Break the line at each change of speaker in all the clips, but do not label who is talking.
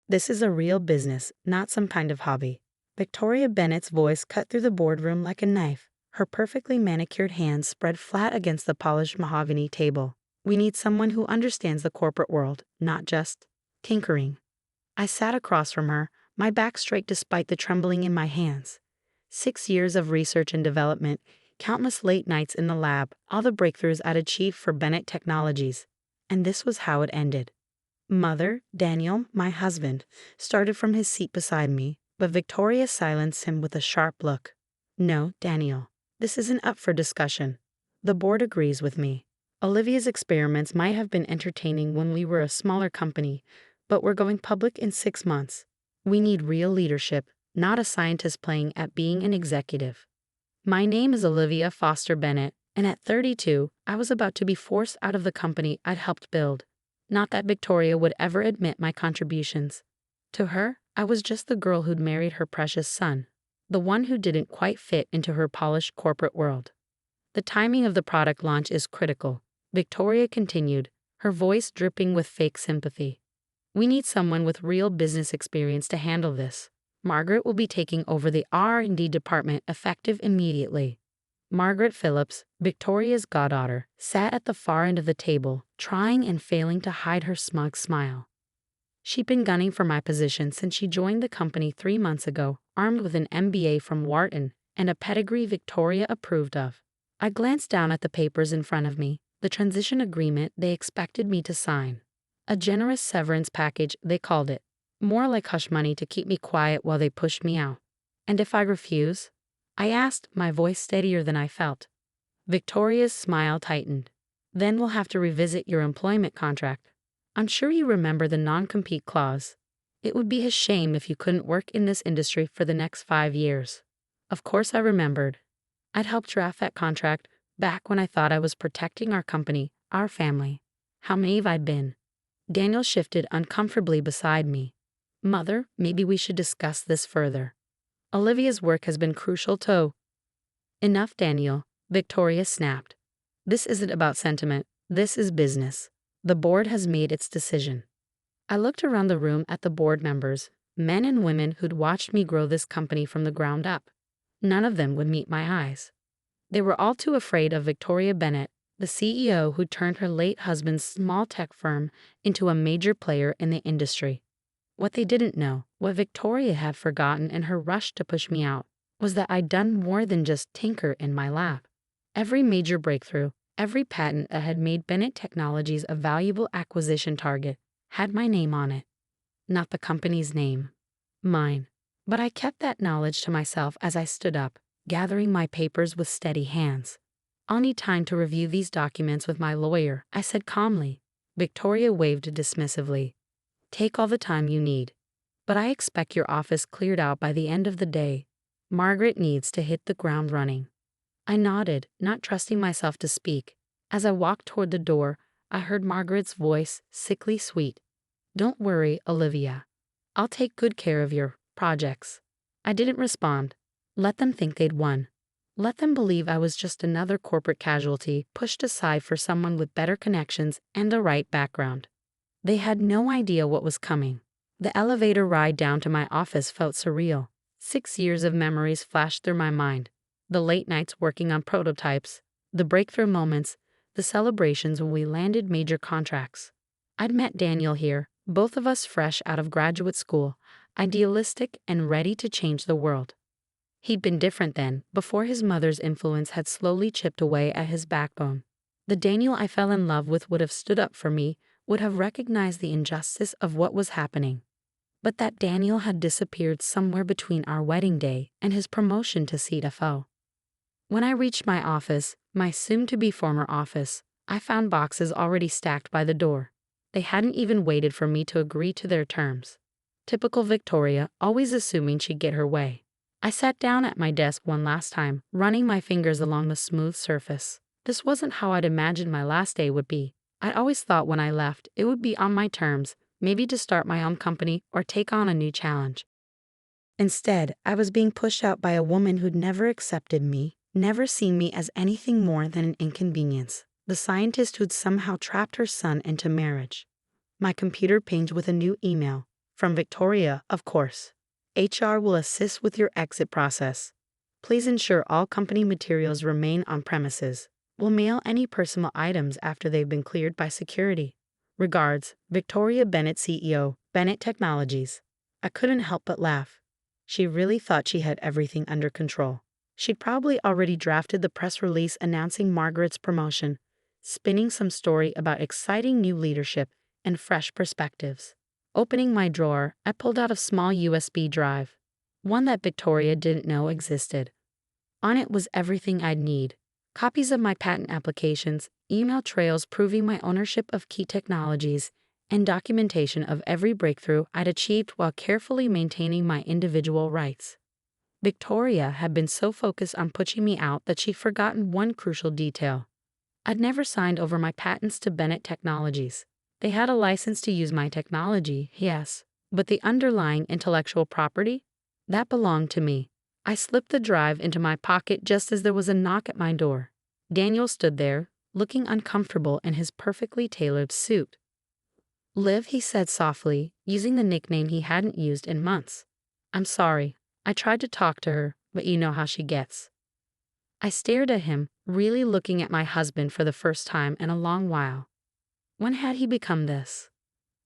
This is a real business, not some kind of hobby. Victoria Bennett's voice cut through the boardroom like a knife, her perfectly manicured hands spread flat against the polished mahogany table. We need someone who understands the corporate world, not just tinkering. I sat across from her, my back straight despite the trembling in my hands. 6 years of research and development, countless late nights in the lab, all the breakthroughs I'd achieved for Bennett Technologies. And this was how it ended. Mother, Daniel, my husband, started from his seat beside me, but Victoria silenced him with a sharp look. No, Daniel, this isn't up for discussion. The board agrees with me. Olivia's experiments might have been entertaining when we were a smaller company, but we're going public in 6 months. We need real leadership, not a scientist playing at being an executive. My name is Olivia Foster Bennett, and at 32, I was about to be forced out of the company I'd helped build. Not that Victoria would ever admit my contributions. To her, I was just the girl who'd married her precious son, the one who didn't quite fit into her polished corporate world. The timing of the product launch is critical, Victoria continued, her voice dripping with fake sympathy. We need someone with real business experience to handle this. Margaret will be taking over the R&D department effective immediately. Margaret Phillips, Victoria's goddaughter, sat at the far end of the table, trying and failing to hide her smug smile. She'd been gunning for my position since she joined the company 3 months ago, armed with an MBA from Wharton and a pedigree Victoria approved of. I glanced down at the papers in front of me, the transition agreement they expected me to sign. A generous severance package, they called it. More like hush money to keep me quiet while they pushed me out. And if I refuse? I asked, my voice steadier than I felt. Victoria's smile tightened. Then we'll have to revisit your employment contract. I'm sure you remember the non-compete clause. It would be a shame if you couldn't work in this industry for the next 5 years. Of course I remembered. I'd helped draft that contract back when I thought I was protecting our company, our family. How naive I'd been. Daniel shifted uncomfortably beside me. Mother, maybe we should discuss this further. Olivia's work has been crucial too. Enough, Daniel, Victoria snapped. This isn't about sentiment, this is business. The board has made its decision. I looked around the room at the board members, men and women who'd watched me grow this company from the ground up. None of them would meet my eyes. They were all too afraid of Victoria Bennett, the CEO who turned her late husband's small tech firm into a major player in the industry. What they didn't know, what Victoria had forgotten in her rush to push me out, was that I'd done more than just tinker in my lab. Every major breakthrough, every patent that had made Bennett Technologies a valuable acquisition target, had my name on it. Not the company's name. Mine. But I kept that knowledge to myself as I stood up, gathering my papers with steady hands. I'll need time to review these documents with my lawyer, I said calmly. Victoria waved dismissively. Take all the time you need. But I expect your office cleared out by the end of the day. Margaret needs to hit the ground running. I nodded, not trusting myself to speak. As I walked toward the door, I heard Margaret's voice, sickly sweet. Don't worry, Olivia. I'll take good care of your projects. I didn't respond. Let them think they'd won. Let them believe I was just another corporate casualty pushed aside for someone with better connections and the right background. They had no idea what was coming. The elevator ride down to my office felt surreal. 6 years of memories flashed through my mind. The late nights working on prototypes, the breakthrough moments, the celebrations when we landed major contracts. I'd met Daniel here, both of us fresh out of graduate school, idealistic and ready to change the world. He'd been different then, before his mother's influence had slowly chipped away at his backbone. The Daniel I fell in love with would have stood up for me, would have recognized the injustice of what was happening. But that Daniel had disappeared somewhere between our wedding day and his promotion to CFO. When I reached my office, my soon-to-be former office, I found boxes already stacked by the door. They hadn't even waited for me to agree to their terms. Typical Victoria, always assuming she'd get her way. I sat down at my desk one last time, running my fingers along the smooth surface. This wasn't how I'd imagined my last day would be. I'd always thought when I left, it would be on my terms, maybe to start my own company or take on a new challenge. Instead, I was being pushed out by a woman who'd never accepted me, never seen me as anything more than an inconvenience, the scientist who'd somehow trapped her son into marriage. My computer pinged with a new email. From Victoria, of course. HR will assist with your exit process. Please ensure all company materials remain on premises. We'll mail any personal items after they've been cleared by security. Regards, Victoria Bennett, CEO, Bennett Technologies. I couldn't help but laugh. She really thought she had everything under control. She'd probably already drafted the press release announcing Margaret's promotion, spinning some story about exciting new leadership and fresh perspectives. Opening my drawer, I pulled out a small USB drive, one that Victoria didn't know existed. On it was everything I'd need: copies of my patent applications, email trails proving my ownership of key technologies, and documentation of every breakthrough I'd achieved while carefully maintaining my individual rights. Victoria had been so focused on pushing me out that she'd forgotten one crucial detail. I'd never signed over my patents to Bennett Technologies. They had a license to use my technology, yes, but the underlying intellectual property? That belonged to me. I slipped the drive into my pocket just as there was a knock at my door. Daniel stood there, looking uncomfortable in his perfectly tailored suit. "Liv," he said softly, using the nickname he hadn't used in months. "I'm sorry. I tried to talk to her, but you know how she gets." I stared at him, really looking at my husband for the first time in a long while. When had he become this?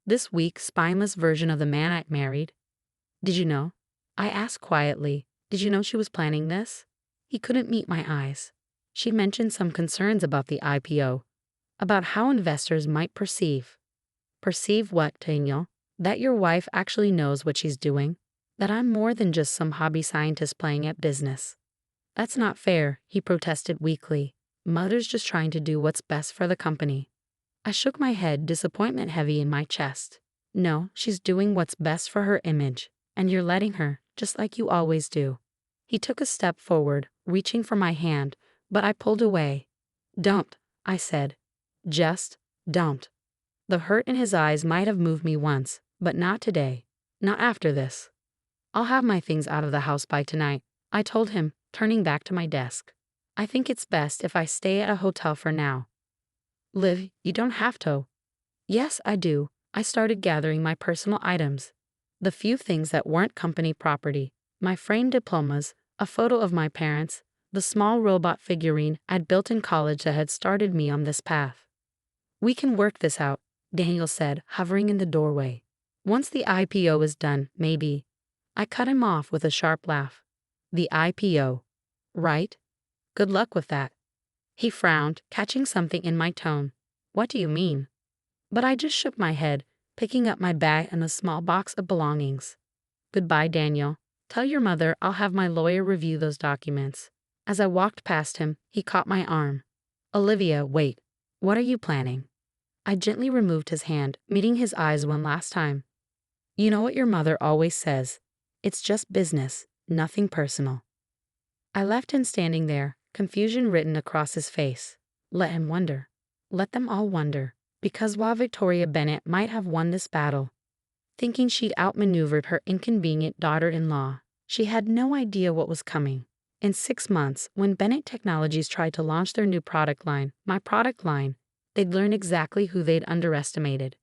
This weak, spineless version of the man I'd married? "Did you know?" I asked quietly. "Did you know she was planning this?" He couldn't meet my eyes. She mentioned some concerns about the IPO, about how investors might perceive. Perceive what, Daniel? That your wife actually knows what she's doing? That I'm more than just some hobby scientist playing at business? "That's not fair," he protested weakly. "Mother's just trying to do what's best for the company." I shook my head, disappointment heavy in my chest. "No, she's doing what's best for her image, and you're letting her, just like you always do." He took a step forward, reaching for my hand, but I pulled away. "Don't," I said. "Just don't." The hurt in his eyes might have moved me once, but not today. Not after this. "I'll have my things out of the house by tonight," I told him, turning back to my desk. "I think it's best if I stay at a hotel for now." "Liv, you don't have to." "Yes, I do." I started gathering my personal items. The few things that weren't company property: my framed diplomas, a photo of my parents, the small robot figurine I'd built in college that had started me on this path. "We can work this out," Daniel said, hovering in the doorway. "Once the IPO is done, maybe." I cut him off with a sharp laugh. "The IPO. Right? Good luck with that." He frowned, catching something in my tone. "What do you mean?" But I just shook my head, picking up my bag and a small box of belongings. "Goodbye, Daniel. Tell your mother I'll have my lawyer review those documents." As I walked past him, he caught my arm. "Olivia, wait. What are you planning?" I gently removed his hand, meeting his eyes one last time. "You know what your mother always says. It's just business, nothing personal." I left him standing there, confusion written across his face. Let him wonder. Let them all wonder. Because while Victoria Bennett might have won this battle, thinking she'd outmaneuvered her inconvenient daughter-in-law, she had no idea what was coming. In 6 months, when Bennett Technologies tried to launch their new product line, my product line, they'd learn exactly who they'd underestimated.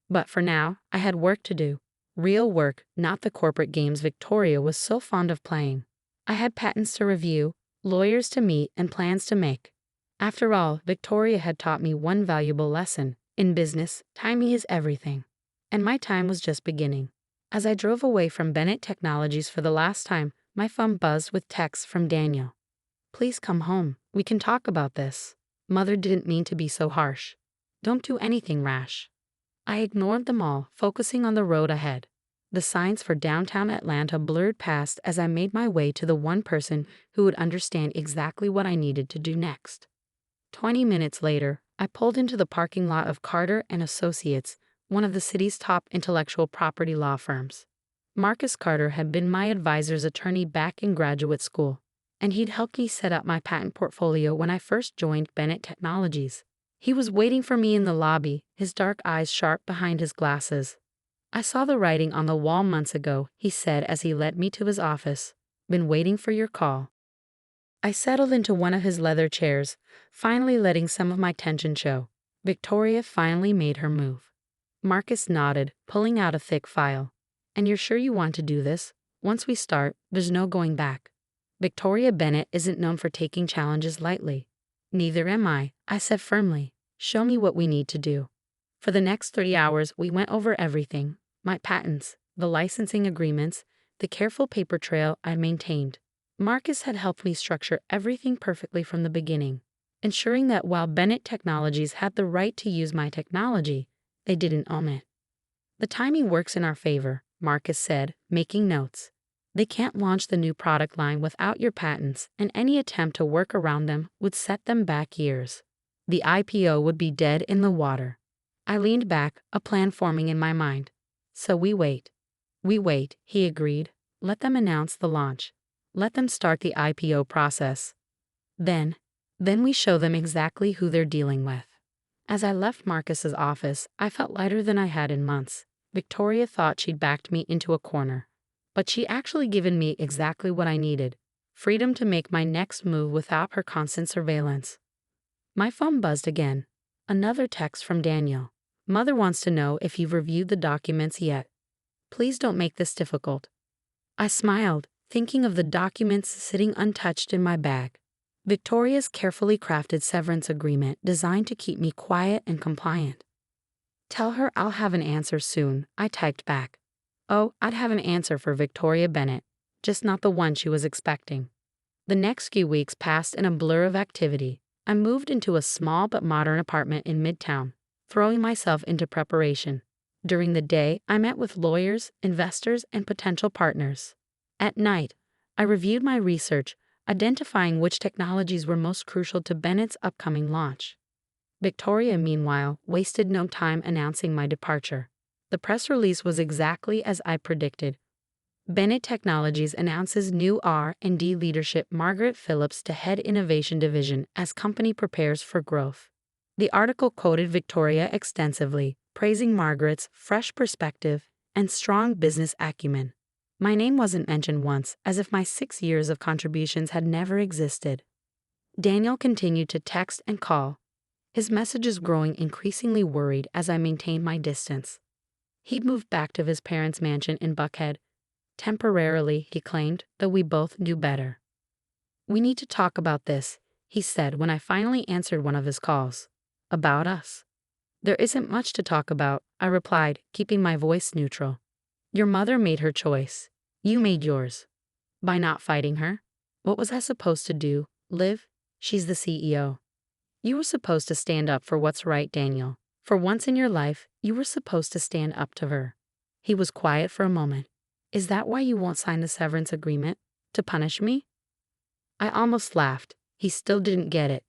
But for now, I had work to do. Real work, not the corporate games Victoria was so fond of playing. I had patents to review, lawyers to meet, and plans to make. After all, Victoria had taught me one valuable lesson. In business, timing is everything. And my time was just beginning. As I drove away from Bennett Technologies for the last time, my phone buzzed with texts from Daniel. "Please come home. We can talk about this. Mother didn't mean to be so harsh. Don't do anything rash." I ignored them all, focusing on the road ahead. The signs for downtown Atlanta blurred past as I made my way to the one person who would understand exactly what I needed to do next. 20 minutes later, I pulled into the parking lot of Carter and Associates, one of the city's top intellectual property law firms. Marcus Carter had been my advisor's attorney back in graduate school, and he'd helped me set up my patent portfolio when I first joined Bennett Technologies. He was waiting for me in the lobby, his dark eyes sharp behind his glasses. "I saw the writing on the wall months ago," he said as he led me to his office. "Been waiting for your call." I settled into one of his leather chairs, finally letting some of my tension show. Victoria finally made her move. Marcus nodded, pulling out a thick file. And you're sure you want to do this? Once we start, there's no going back. Victoria Bennett isn't known for taking challenges lightly. Neither am I said firmly. Show me what we need to do. For the next 30 hours, we went over everything: my patents, the licensing agreements, the careful paper trail I maintained. Marcus had helped me structure everything perfectly from the beginning, ensuring that while Bennett Technologies had the right to use my technology, they didn't own it. The timing works in our favor, Marcus said, making notes. They can't launch the new product line without your patents, and any attempt to work around them would set them back years. The IPO would be dead in the water. I leaned back, a plan forming in my mind. So we wait. We wait, he agreed. Let them announce the launch. Let them start the IPO process. Then we show them exactly who they're dealing with. As I left Marcus's office, I felt lighter than I had in months. Victoria thought she'd backed me into a corner, but she'd actually given me exactly what I needed: freedom to make my next move without her constant surveillance. My phone buzzed again. Another text from Daniel. Mother wants to know if you've reviewed the documents yet. Please don't make this difficult. I smiled, thinking of the documents sitting untouched in my bag. Victoria's carefully crafted severance agreement designed to keep me quiet and compliant. Tell her I'll have an answer soon, I typed back. Oh, I'd have an answer for Victoria Bennett, just not the one she was expecting. The next few weeks passed in a blur of activity. I moved into a small but modern apartment in Midtown, throwing myself into preparation. During the day, I met with lawyers, investors, and potential partners. At night, I reviewed my research, identifying which technologies were most crucial to Bennett's upcoming launch. Victoria, meanwhile, wasted no time announcing my departure. The press release was exactly as I predicted. Bennett Technologies announces new R&D leadership: Margaret Phillips to head Innovation Division as company prepares for growth. The article quoted Victoria extensively, praising Margaret's fresh perspective and strong business acumen. My name wasn't mentioned once, as if my 6 years of contributions had never existed. Daniel continued to text and call, his messages growing increasingly worried as I maintained my distance. He'd moved back to his parents' mansion in Buckhead. Temporarily, he claimed, though we both knew better. We need to talk about this, he said when I finally answered one of his calls. About us? There isn't much to talk about, I replied, keeping my voice neutral. Your mother made her choice. You made yours. By not fighting her? What was I supposed to do? Live? She's the CEO. You were supposed to stand up for what's right, Daniel. For once in your life, you were supposed to stand up to her. He was quiet for a moment. Is that why you won't sign the severance agreement? To punish me? I almost laughed. He still didn't get it.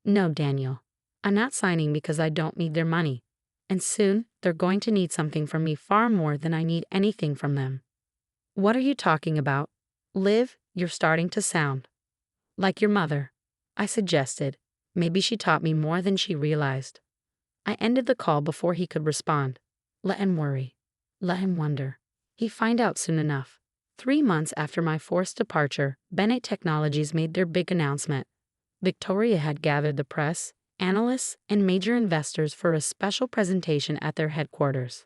No, Daniel. I'm not signing because I don't need their money. And soon, they're going to need something from me far more than I need anything from them. What are you talking about? Liv, you're starting to sound like your mother, I suggested. Maybe she taught me more than she realized. I ended the call before he could respond. Let him worry. Let him wonder. He'd find out soon enough. 3 months after my forced departure, Bennett Technologies made their big announcement. Victoria had gathered the press, analysts, and major investors for a special presentation at their headquarters.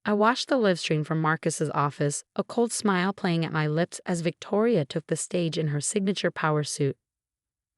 I watched the live stream from Marcus's office, a cold smile playing at my lips as Victoria took the stage in her signature power suit.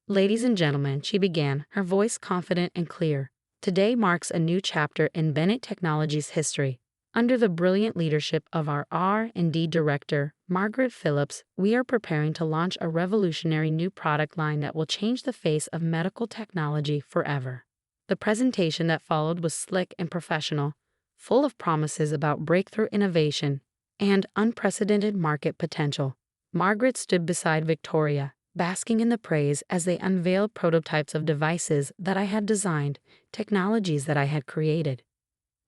Ladies and gentlemen, she began, her voice confident and clear. Today marks a new chapter in Bennett Technologies' history. Under the brilliant leadership of our R&D director, Margaret Phillips, we are preparing to launch a revolutionary new product line that will change the face of medical technology forever. The presentation that followed was slick and professional, full of promises about breakthrough innovation and unprecedented market potential. Margaret stood beside Victoria, basking in the praise as they unveiled prototypes of devices that I had designed, technologies that I had created.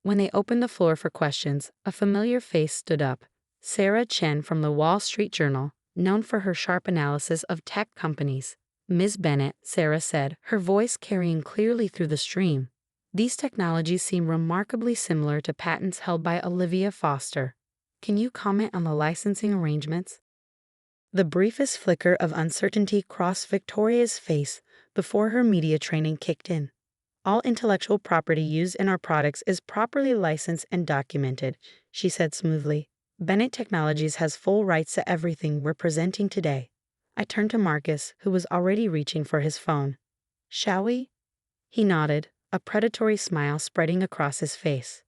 When they opened the floor for questions, a familiar face stood up. Sarah Chen from the Wall Street Journal, known for her sharp analysis of tech companies. Ms. Bennett, Sarah said, her voice carrying clearly through the stream. These technologies seem remarkably similar to patents held by Olivia Foster. Can you comment on the licensing arrangements? The briefest flicker of uncertainty crossed Victoria's face before her media training kicked in. All intellectual property used in our products is properly licensed and documented, she said smoothly. Bennett Technologies has full rights to everything we're presenting today. I turned to Marcus, who was already reaching for his phone. Shall we? He nodded, a predatory smile spreading across his face.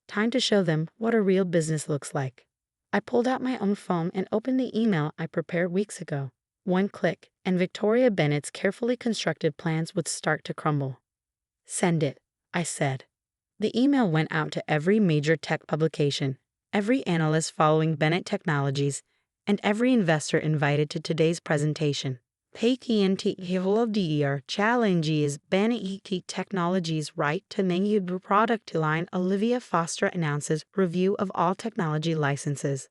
Time to show them what a real business looks like. I pulled out my own phone and opened the email I prepared weeks ago. One click, and Victoria Bennett's carefully constructed plans would start to crumble. Send it, I said. The email went out to every major tech publication, every analyst following Bennett Technologies, and every investor invited to today's presentation. PKNT challenges Bennett Technologies' right to manufacture product line. Olivia Foster announces review of all technology licenses.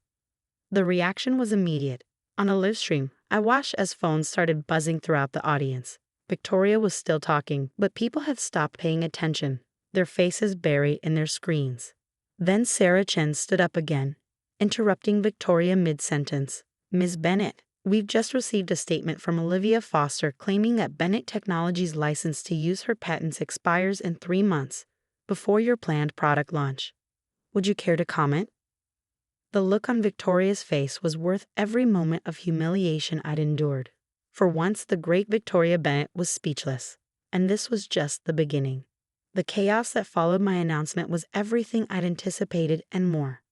The reaction was immediate. On a live stream, I watched as phones started buzzing throughout the audience. Victoria was still talking, but people had stopped paying attention, their faces buried in their screens. Then Sarah Chen stood up again, interrupting Victoria mid-sentence. Ms. Bennett, we've just received a statement from Olivia Foster claiming that Bennett Technologies' license to use her patents expires in 3 months, before your planned product launch. Would you care to comment? The look on Victoria's face was worth every moment of humiliation I'd endured. For once, the great Victoria Bennett was speechless, and this was just the beginning. The chaos that followed my announcement was everything I'd anticipated and more.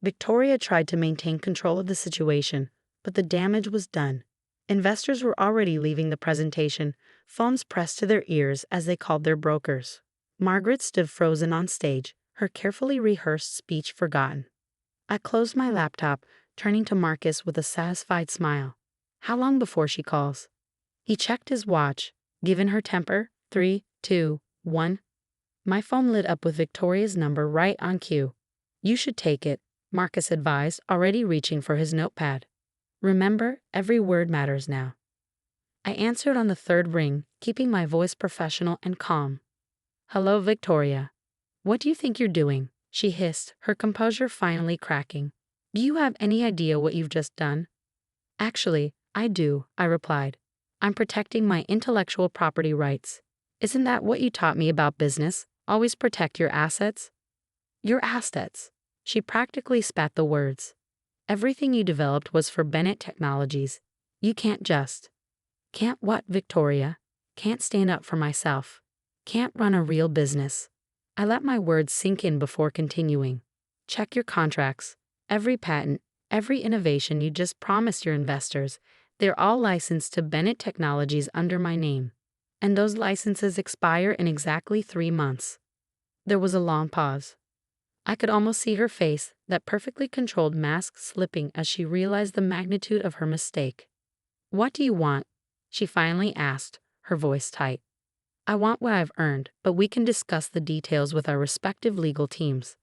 Victoria tried to maintain control of the situation, but the damage was done. Investors were already leaving the presentation, phones pressed to their ears as they called their brokers. Margaret stood frozen on stage, her carefully rehearsed speech forgotten. I closed my laptop, turning to Marcus with a satisfied smile. How long before she calls? He checked his watch. Given her temper, 3, 2, 1. My phone lit up with Victoria's number right on cue. You should take it, Marcus advised, already reaching for his notepad. Remember, every word matters now. I answered on the third ring, keeping my voice professional and calm. Hello, Victoria. What do you think you're doing? She hissed, her composure finally cracking. Do you have any idea what you've just done? Actually, I do, I replied. I'm protecting my intellectual property rights. Isn't that what you taught me about business? Always protect your assets? Your assets. She practically spat the words. Everything you developed was for Bennett Technologies. You can't just. Can't what, Victoria? Can't stand up for myself. Can't run a real business. I let my words sink in before continuing. Check your contracts. Every patent, every innovation you just promised your investors, they're all licensed to Bennett Technologies under my name. And those licenses expire in exactly 3 months. There was a long pause. I could almost see her face, that perfectly controlled mask slipping as she realized the magnitude of her mistake. What do you want? She finally asked, her voice tight. I want what I've earned, but we can discuss the details with our respective legal teams.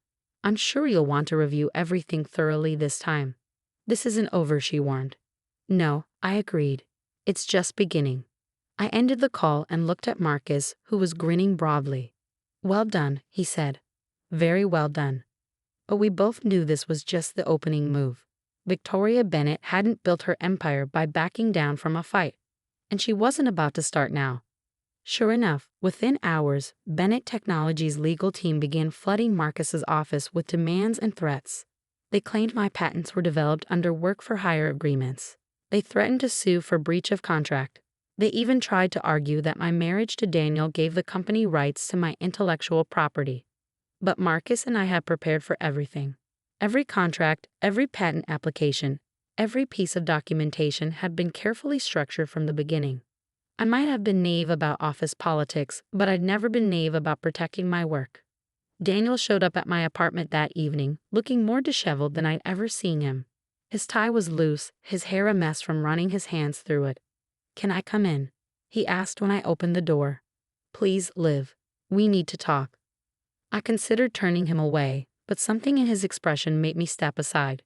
I'm sure you'll want to review everything thoroughly this time. This isn't over, she warned. No, I agreed. It's just beginning. I ended the call and looked at Marcus, who was grinning broadly. Well done, he said. Very well done. But we both knew this was just the opening move. Victoria Bennett hadn't built her empire by backing down from a fight, and she wasn't about to start now. Sure enough, within hours, Bennett Technologies' legal team began flooding Marcus's office with demands and threats. They claimed my patents were developed under work-for-hire agreements. They threatened to sue for breach of contract. They even tried to argue that my marriage to Daniel gave the company rights to my intellectual property. But Marcus and I had prepared for everything. Every contract, every patent application, every piece of documentation had been carefully structured from the beginning. I might have been naive about office politics, but I'd never been naive about protecting my work. Daniel showed up at my apartment that evening, looking more disheveled than I'd ever seen him. His tie was loose, his hair a mess from running his hands through it. Can I come in? He asked when I opened the door. Please, Liv. We need to talk. I considered turning him away, but something in his expression made me step aside.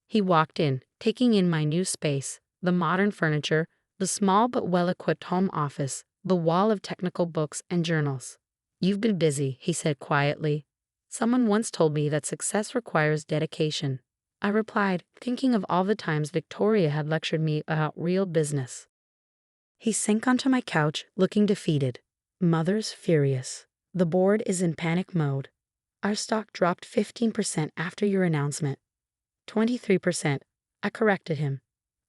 He walked in, taking in my new space, the modern furniture, the small but well-equipped home office, the wall of technical books and journals. You've been busy, he said quietly. Someone once told me that success requires dedication. I replied, thinking of all the times Victoria had lectured me about real business. He sank onto my couch, looking defeated. Mother's furious. The board is in panic mode. Our stock dropped 15% after your announcement. 23%. I corrected him.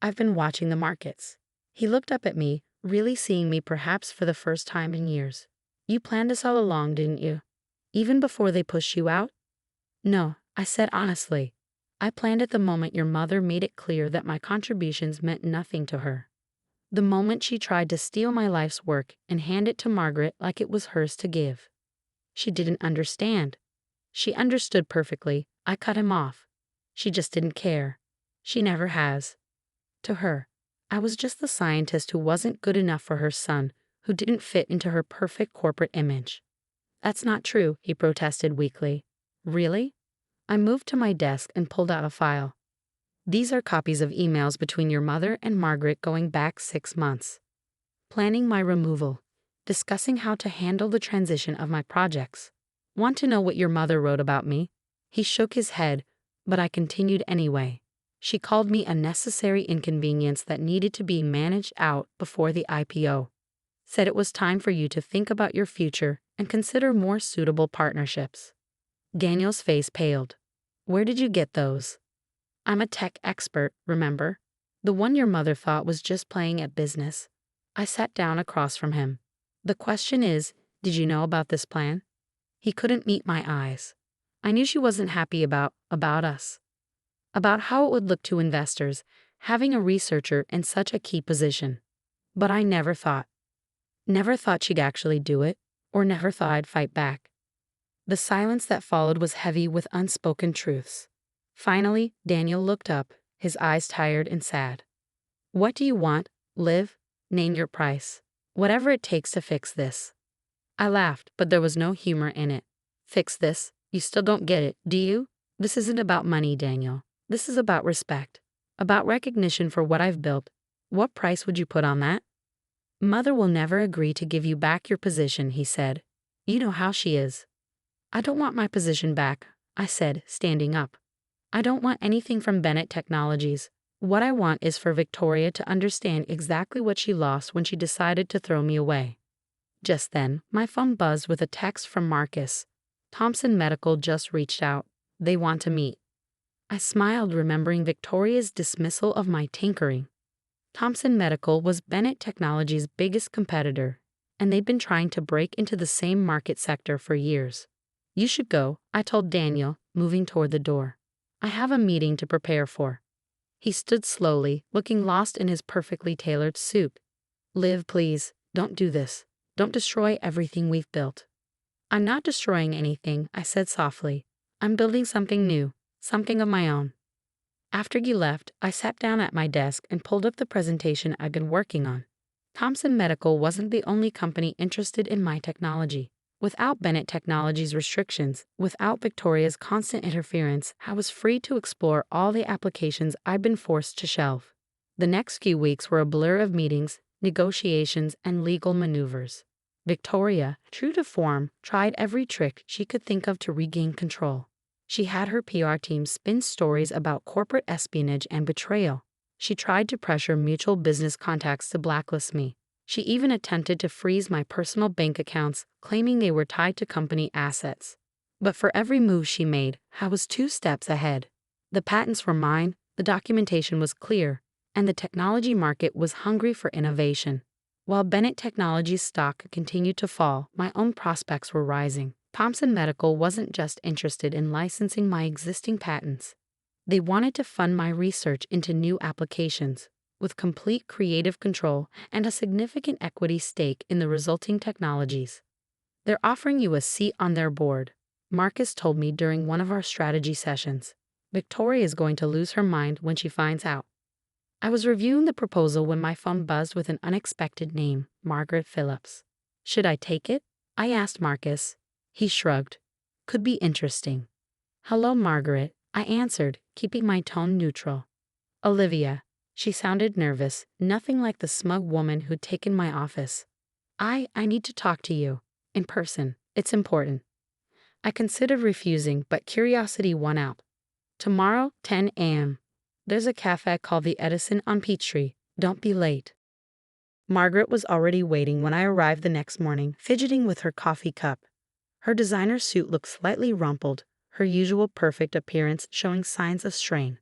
I've been watching the markets. He looked up at me, really seeing me perhaps for the first time in years. You planned this all along, didn't you? Even before they pushed you out? No, I said honestly. I planned it the moment your mother made it clear that my contributions meant nothing to her. The moment she tried to steal my life's work and hand it to Margaret like it was hers to give. She didn't understand. She understood perfectly. I cut him off. She just didn't care. She never has. To her, I was just the scientist who wasn't good enough for her son, who didn't fit into her perfect corporate image. That's not true, he protested weakly. Really? I moved to my desk and pulled out a file. These are copies of emails between your mother and Margaret going back 6 months. Planning my removal. Discussing how to handle the transition of my projects. Want to know what your mother wrote about me? He shook his head, but I continued anyway. She called me a necessary inconvenience that needed to be managed out before the IPO. Said it was time for you to think about your future and consider more suitable partnerships. Daniel's face paled. Where did you get those? I'm a tech expert, remember? The one your mother thought was just playing at business. I sat down across from him. The question is, did you know about this plan? He couldn't meet my eyes. I knew she wasn't happy about us. About how it would look to investors, having a researcher in such a key position. But I never thought she'd actually do it, or never thought I'd fight back. The silence that followed was heavy with unspoken truths. Finally, Daniel looked up, his eyes tired and sad. What do you want, Liv? Name your price. Whatever it takes to fix this. I laughed, but there was no humor in it. Fix this? You still don't get it, do you? This isn't about money, Daniel. This is about respect. About recognition for what I've built. What price would you put on that? Mother will never agree to give you back your position, he said. You know how she is. I don't want my position back, I said, standing up. I don't want anything from Bennett Technologies. What I want is for Victoria to understand exactly what she lost when she decided to throw me away. Just then, my phone buzzed with a text from Marcus. Thompson Medical just reached out. They want to meet. I smiled, remembering Victoria's dismissal of my tinkering. Thompson Medical was Bennett Technologies' biggest competitor, and they'd been trying to break into the same market sector for years. You should go, I told Daniel, moving toward the door. I have a meeting to prepare for. He stood slowly, looking lost in his perfectly tailored suit. Liv, please, don't do this. Don't destroy everything we've built. I'm not destroying anything, I said softly. I'm building something new, something of my own. After you left, I sat down at my desk and pulled up the presentation I'd been working on. Thompson Medical wasn't the only company interested in my technology. Without Bennett Technologies' restrictions, without Victoria's constant interference, I was free to explore all the applications I'd been forced to shelve. The next few weeks were a blur of meetings, negotiations, and legal maneuvers. Victoria, true to form, tried every trick she could think of to regain control. She had her PR team spin stories about corporate espionage and betrayal. She tried to pressure mutual business contacts to blacklist me. She even attempted to freeze my personal bank accounts, claiming they were tied to company assets. But for every move she made, I was 2 steps ahead. The patents were mine, the documentation was clear, and the technology market was hungry for innovation. While Bennett Technologies' stock continued to fall, my own prospects were rising. Thompson Medical wasn't just interested in licensing my existing patents. They wanted to fund my research into new applications, with complete creative control and a significant equity stake in the resulting technologies. They're offering you a seat on their board, Marcus told me during one of our strategy sessions. Victoria is going to lose her mind when she finds out. I was reviewing the proposal when my phone buzzed with an unexpected name, Margaret Phillips. Should I take it? I asked Marcus. He shrugged. Could be interesting. Hello, Margaret, I answered, keeping my tone neutral. Olivia. She sounded nervous, nothing like the smug woman who'd taken my office. I need to talk to you. In person. It's important. I considered refusing, but curiosity won out. Tomorrow, 10 a.m. There's a cafe called the Edison on Peachtree. Don't be late. Margaret was already waiting when I arrived the next morning, fidgeting with her coffee cup. Her designer suit looked slightly rumpled, her usual perfect appearance showing signs of strain.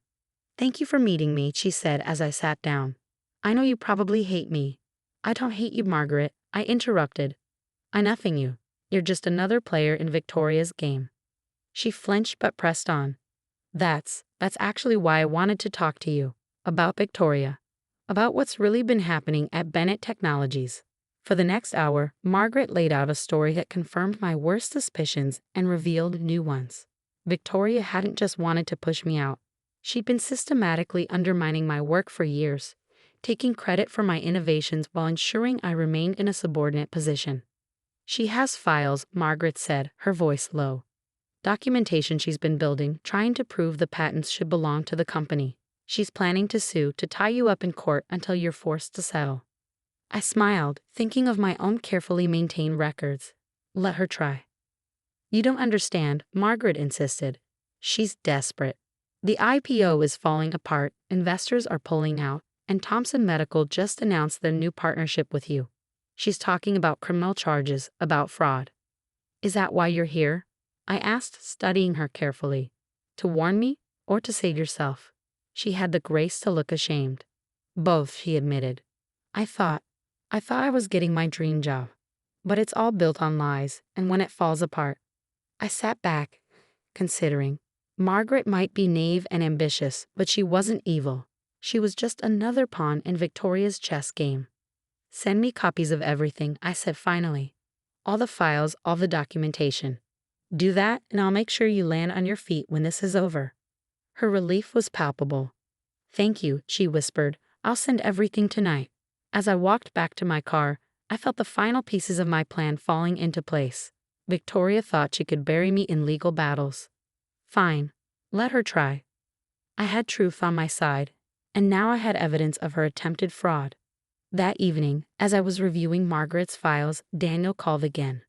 "Thank you for meeting me," she said as I sat down. "I know you probably hate me." "I don't hate you, Margaret," I interrupted. "I nothing you. You're just another player in Victoria's game." She flinched but pressed on. That's actually why I wanted to talk to you. About Victoria. About what's really been happening at Bennett Technologies." For the next hour, Margaret laid out a story that confirmed my worst suspicions and revealed new ones. Victoria hadn't just wanted to push me out. She'd been systematically undermining my work for years, taking credit for my innovations while ensuring I remained in a subordinate position. "She has files," Margaret said, her voice low. "Documentation she's been building, trying to prove the patents should belong to the company. She's planning to sue, to tie you up in court until you're forced to settle." I smiled, thinking of my own carefully maintained records. "Let her try." "You don't understand," Margaret insisted. "She's desperate. The IPO is falling apart, investors are pulling out, and Thompson Medical just announced their new partnership with you. She's talking about criminal charges, about fraud." "Is that why you're here?" I asked, studying her carefully. "To warn me, or to save yourself?" She had the grace to look ashamed. "Both," she admitted. I thought I was getting my dream job. But it's all built on lies, and when it falls apart. I sat back, considering. Margaret might be naive and ambitious, but she wasn't evil. She was just another pawn in Victoria's chess game. "Send me copies of everything," I said finally. "All the files, all the documentation. Do that, and I'll make sure you land on your feet when this is over." Her relief was palpable. "Thank you," she whispered. "I'll send everything tonight." As I walked back to my car, I felt the final pieces of my plan falling into place. Victoria thought she could bury me in legal battles. Fine. Let her try. I had truth on my side, and now I had evidence of her attempted fraud. That evening, as I was reviewing Margaret's files, Daniel called again.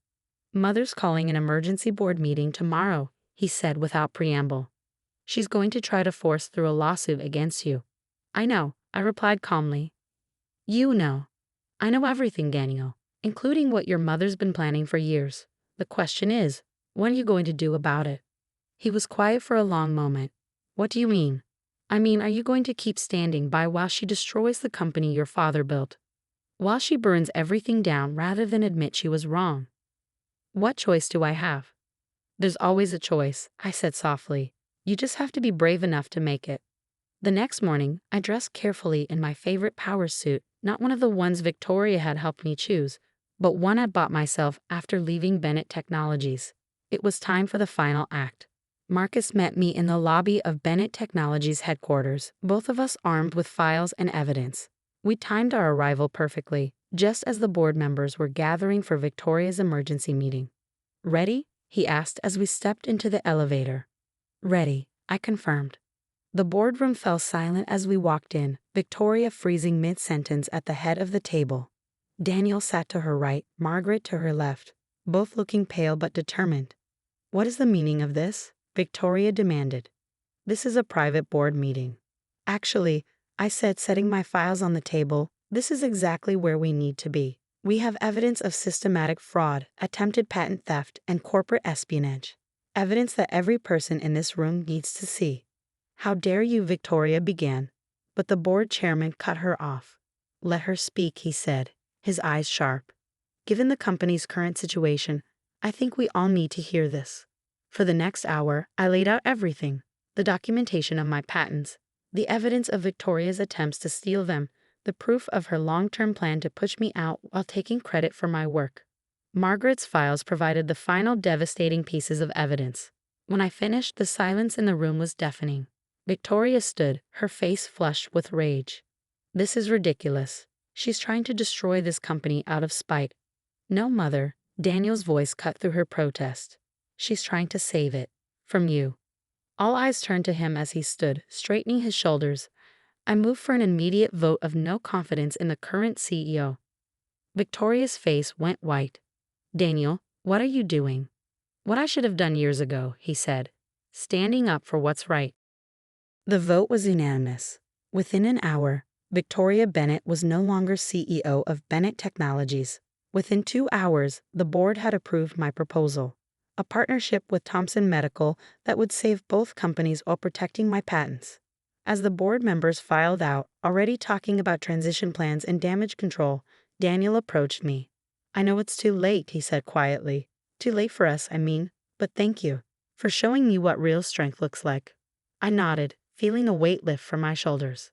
"Mother's calling an emergency board meeting tomorrow," he said without preamble. "She's going to try to force through a lawsuit against you." "I know," I replied calmly. "You know." "I know everything, Daniel, including what your mother's been planning for years. The question is, what are you going to do about it?" He was quiet for a long moment. "What do you mean?" "I mean, are you going to keep standing by while she destroys the company your father built? While she burns everything down rather than admit she was wrong? What choice do I have?" "There's always a choice," I said softly. "You just have to be brave enough to make it." The next morning, I dressed carefully in my favorite power suit, not one of the ones Victoria had helped me choose, but one I bought myself after leaving Bennett Technologies. It was time for the final act. Marcus met me in the lobby of Bennett Technologies headquarters, both of us armed with files and evidence. We timed our arrival perfectly, just as the board members were gathering for Victoria's emergency meeting. "Ready?" he asked as we stepped into the elevator. "Ready," I confirmed. The boardroom fell silent as we walked in, Victoria freezing mid-sentence at the head of the table. Daniel sat to her right, Margaret to her left, both looking pale but determined. "What is the meaning of this?" Victoria demanded. "This is a private board meeting." "Actually," I said, setting my files on the table, "this is exactly where we need to be. We have evidence of systematic fraud, attempted patent theft, and corporate espionage. Evidence that every person in this room needs to see." "How dare you," Victoria began, but the board chairman cut her off. "Let her speak," he said, his eyes sharp. "Given the company's current situation, I think we all need to hear this." For the next hour, I laid out everything: the documentation of my patents, the evidence of Victoria's attempts to steal them, the proof of her long-term plan to push me out while taking credit for my work. Margaret's files provided the final devastating pieces of evidence. When I finished, the silence in the room was deafening. Victoria stood, her face flushed with rage. "This is ridiculous. She's trying to destroy this company out of spite." "No, Mother," Daniel's voice cut through her protest. "She's trying to save it. From you." All eyes turned to him as he stood, straightening his shoulders. I moved for an immediate vote of no confidence in the current CEO. Victoria's face went white. "Daniel, what are you doing?" "What I should have done years ago," he said. "Standing up for what's right." The vote was unanimous. Within an hour, Victoria Bennett was no longer CEO of Bennett Technologies. Within 2 hours, the board had approved my proposal, a partnership with Thompson Medical that would save both companies while protecting my patents. As the board members filed out, already talking about transition plans and damage control, Daniel approached me. "I know it's too late," he said quietly. "Too late for us, I mean, but thank you for showing me what real strength looks like." I nodded, feeling a weight lift from my shoulders.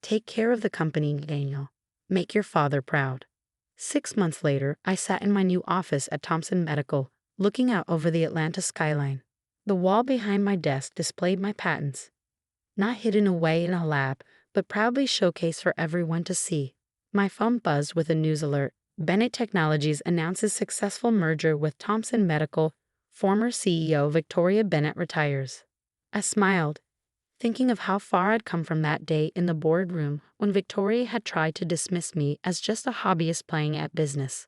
"Take care of the company, Daniel. Make your father proud." 6 months later, I sat in my new office at Thompson Medical, looking out over the Atlanta skyline. The wall behind my desk displayed my patents, not hidden away in a lab, but proudly showcased for everyone to see. My phone buzzed with a news alert. Bennett Technologies announces successful merger with Thompson Medical. Former CEO Victoria Bennett retires. I smiled, thinking of how far I'd come from that day in the boardroom when Victoria had tried to dismiss me as just a hobbyist playing at business.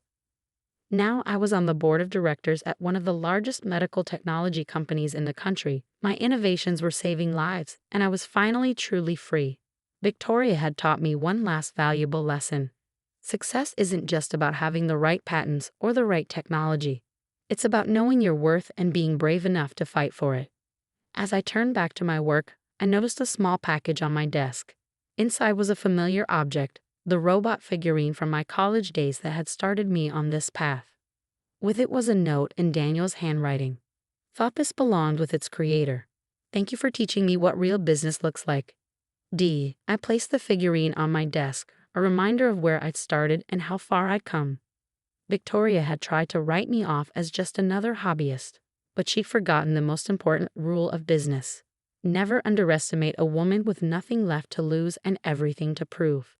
Now I was on the board of directors at one of the largest medical technology companies in the country. My innovations were saving lives, and I was finally truly free. Victoria had taught me one last valuable lesson. Success isn't just about having the right patents or the right technology. It's about knowing your worth and being brave enough to fight for it. As I turned back to my work, I noticed a small package on my desk. Inside was a familiar object, the robot figurine from my college days that had started me on this path. With it was a note in Daniel's handwriting. "Thought this belonged with its creator. Thank you for teaching me what real business looks like." I placed the figurine on my desk, a reminder of where I'd started and how far I'd come. Victoria had tried to write me off as just another hobbyist, but she'd forgotten the most important rule of business. Never underestimate a woman with nothing left to lose and everything to prove.